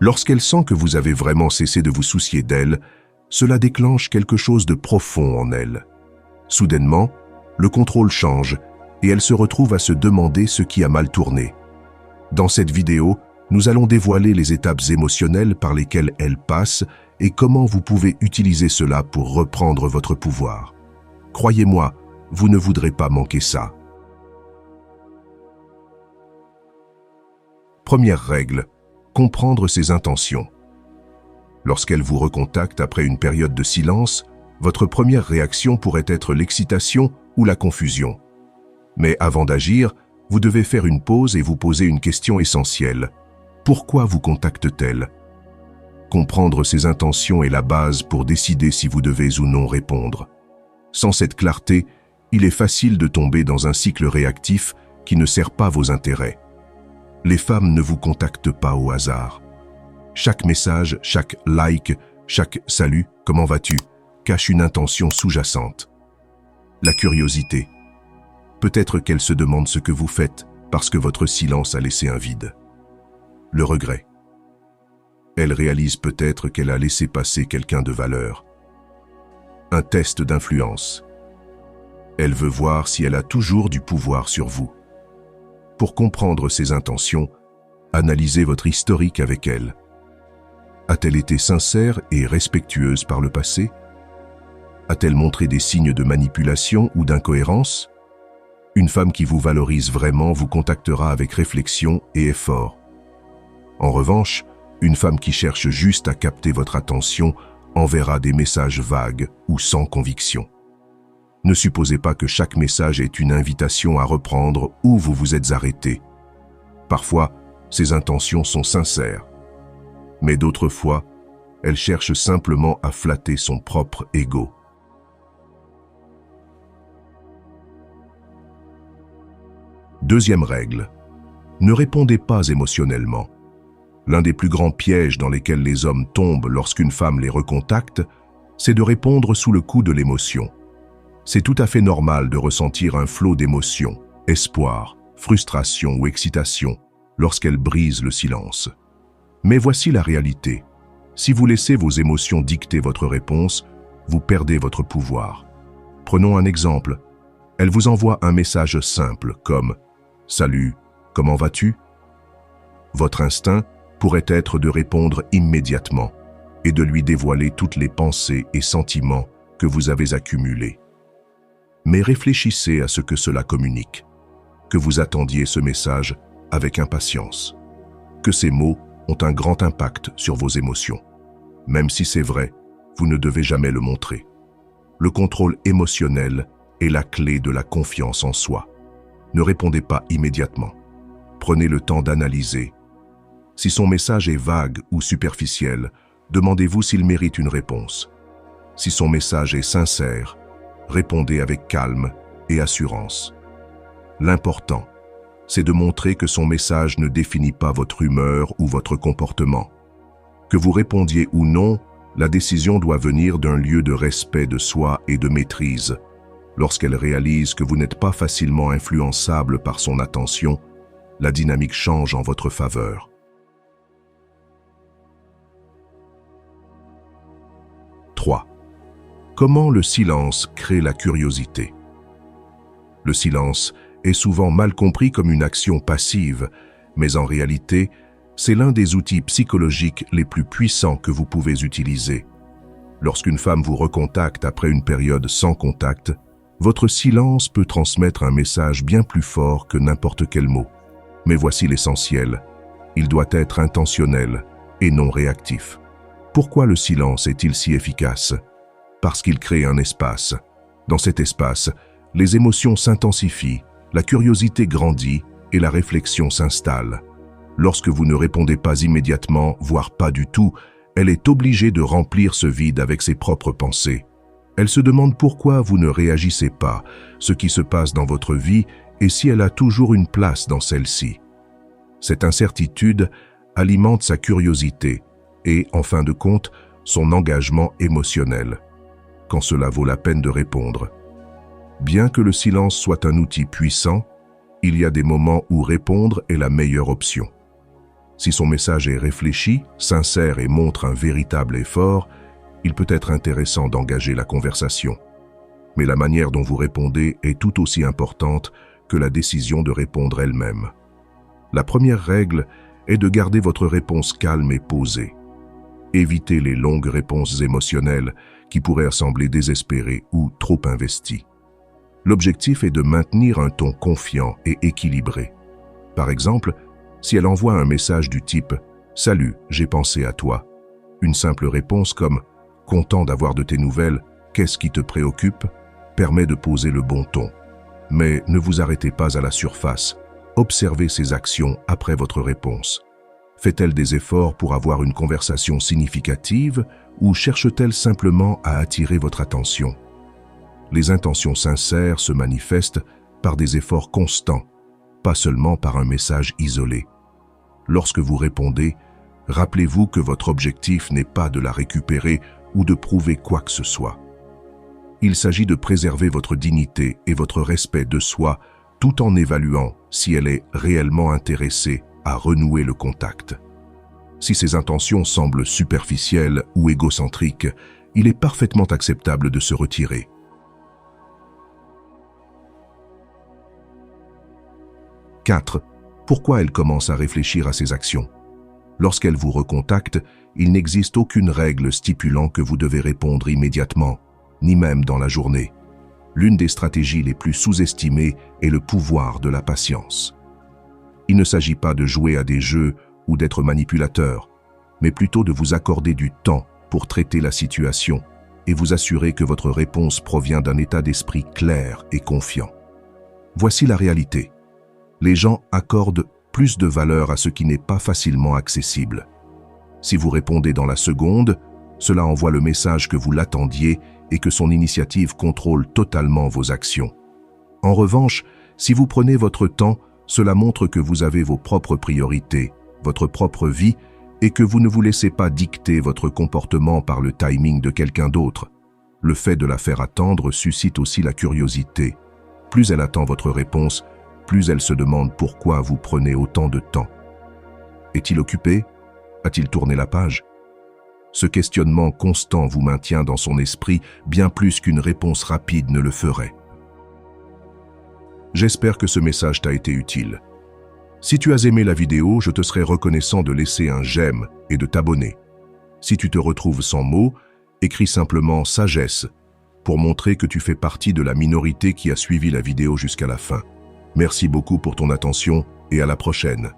Lorsqu'elle sent que vous avez vraiment cessé de vous soucier d'elle, cela déclenche quelque chose de profond en elle. Soudainement, le contrôle change et elle se retrouve à se demander ce qui a mal tourné. Dans cette vidéo, nous allons dévoiler les étapes émotionnelles par lesquelles elle passe et comment vous pouvez utiliser cela pour reprendre votre pouvoir. Croyez-moi, vous ne voudrez pas manquer ça. Première règle, comprendre ses intentions. Lorsqu'elle vous recontacte après une période de silence, votre première réaction pourrait être l'excitation ou la confusion. Mais avant d'agir, vous devez faire une pause et vous poser une question essentielle. Pourquoi vous contacte-t-elle? Comprendre ses intentions est la base pour décider si vous devez ou non répondre. Sans cette clarté, il est facile de tomber dans un cycle réactif qui ne sert pas vos intérêts. Les femmes ne vous contactent pas au hasard. Chaque message, chaque like, chaque « salut, comment vas-tu » cache une intention sous-jacente. La curiosité. Peut-être qu'elle se demande ce que vous faites parce que votre silence a laissé un vide. Le regret. Elle réalise peut-être qu'elle a laissé passer quelqu'un de valeur. Un test d'influence. Elle veut voir si elle a toujours du pouvoir sur vous. Pour comprendre ses intentions, analysez votre historique avec elle. A-t-elle été sincère et respectueuse par le passé? A-t-elle montré des signes de manipulation ou d'incohérence? Une femme qui vous valorise vraiment vous contactera avec réflexion et effort. En revanche, une femme qui cherche juste à capter votre attention enverra des messages vagues ou sans conviction. Ne supposez pas que chaque message est une invitation à reprendre où vous vous êtes arrêté. Parfois, ses intentions sont sincères. Mais d'autres fois, elle cherche simplement à flatter son propre ego. Deuxième règle, ne répondez pas émotionnellement. L'un des plus grands pièges dans lesquels les hommes tombent lorsqu'une femme les recontacte, c'est de répondre sous le coup de l'émotion. C'est tout à fait normal de ressentir un flot d'émotions, espoir, frustration ou excitation lorsqu'elle brise le silence. Mais voici la réalité. Si vous laissez vos émotions dicter votre réponse, vous perdez votre pouvoir. Prenons un exemple. Elle vous envoie un message simple comme « Salut, comment vas-tu » Votre instinct pourrait être de répondre immédiatement et de lui dévoiler toutes les pensées et sentiments que vous avez accumulés. Mais réfléchissez à ce que cela communique, que vous attendiez ce message avec impatience, que ces mots ont un grand impact sur vos émotions. Même si c'est vrai, vous ne devez jamais le montrer. Le contrôle émotionnel est la clé de la confiance en soi. Ne répondez pas immédiatement. Prenez le temps d'analyser. Si son message est vague ou superficiel, demandez-vous s'il mérite une réponse. Si son message est sincère, répondez avec calme et assurance. L'important, c'est de montrer que son message ne définit pas votre humeur ou votre comportement. Que vous répondiez ou non, la décision doit venir d'un lieu de respect de soi et de maîtrise. Lorsqu'elle réalise que vous n'êtes pas facilement influençable par son attention, la dynamique change en votre faveur. « 3. Comment le silence crée la curiosité? Le silence est souvent mal compris comme une action passive, mais en réalité, c'est l'un des outils psychologiques les plus puissants que vous pouvez utiliser. Lorsqu'une femme vous recontacte après une période sans contact, votre silence peut transmettre un message bien plus fort que n'importe quel mot. Mais voici l'essentiel. Il doit être intentionnel et non réactif. Pourquoi le silence est-il si efficace? Parce qu'il crée un espace. Dans cet espace, les émotions s'intensifient, la curiosité grandit et la réflexion s'installe. Lorsque vous ne répondez pas immédiatement, voire pas du tout, elle est obligée de remplir ce vide avec ses propres pensées. Elle se demande pourquoi vous ne réagissez pas, ce qui se passe dans votre vie et si elle a toujours une place dans celle-ci. Cette incertitude alimente sa curiosité et, en fin de compte, son engagement émotionnel, quand cela vaut la peine de répondre. Bien que le silence soit un outil puissant, il y a des moments où répondre est la meilleure option. Si son message est réfléchi, sincère et montre un véritable effort, il peut être intéressant d'engager la conversation. Mais la manière dont vous répondez est tout aussi importante que la décision de répondre elle-même. La première règle est de garder votre réponse calme et posée. Évitez les longues réponses émotionnelles qui pourraient sembler désespérées ou trop investies. L'objectif est de maintenir un ton confiant et équilibré. Par exemple, si elle envoie un message du type « Salut, j'ai pensé à toi », une simple réponse comme « Content d'avoir de tes nouvelles, qu'est-ce qui te préoccupe ?» permet de poser le bon ton. Mais ne vous arrêtez pas à la surface. Observez ses actions après votre réponse. Fait-elle des efforts pour avoir une conversation significative ou cherche-t-elle simplement à attirer votre attention? Les intentions sincères se manifestent par des efforts constants, pas seulement par un message isolé. Lorsque vous répondez, rappelez-vous que votre objectif n'est pas de la récupérer ou de prouver quoi que ce soit. Il s'agit de préserver votre dignité et votre respect de soi tout en évaluant si elle est réellement intéressée à renouer le contact. Si ces intentions semblent superficielles ou égocentriques, il est parfaitement acceptable de se retirer. 4. Pourquoi elle commence à réfléchir à ses actions? Lorsqu'elle vous recontacte, il n'existe aucune règle stipulant que vous devez répondre immédiatement, ni même dans la journée. L'une des stratégies les plus sous-estimées est le pouvoir de la patience. Il ne s'agit pas de jouer à des jeux ou d'être manipulateur, mais plutôt de vous accorder du temps pour traiter la situation et vous assurer que votre réponse provient d'un état d'esprit clair et confiant. Voici la réalité. Les gens accordent plus de valeur à ce qui n'est pas facilement accessible. Si vous répondez dans la seconde, cela envoie le message que vous l'attendiez et que son initiative contrôle totalement vos actions. En revanche, si vous prenez votre temps, cela montre que vous avez vos propres priorités, votre propre vie, et que vous ne vous laissez pas dicter votre comportement par le timing de quelqu'un d'autre. Le fait de la faire attendre suscite aussi la curiosité. Plus elle attend votre réponse, plus elle se demande pourquoi vous prenez autant de temps. Est-il occupé? A-t-il tourné la page? Ce questionnement constant vous maintient dans son esprit bien plus qu'une réponse rapide ne le ferait. J'espère que ce message t'a été utile. Si tu as aimé la vidéo, je te serais reconnaissant de laisser un j'aime et de t'abonner. Si tu te retrouves sans mots, écris simplement « sagesse » pour montrer que tu fais partie de la minorité qui a suivi la vidéo jusqu'à la fin. Merci beaucoup pour ton attention et à la prochaine.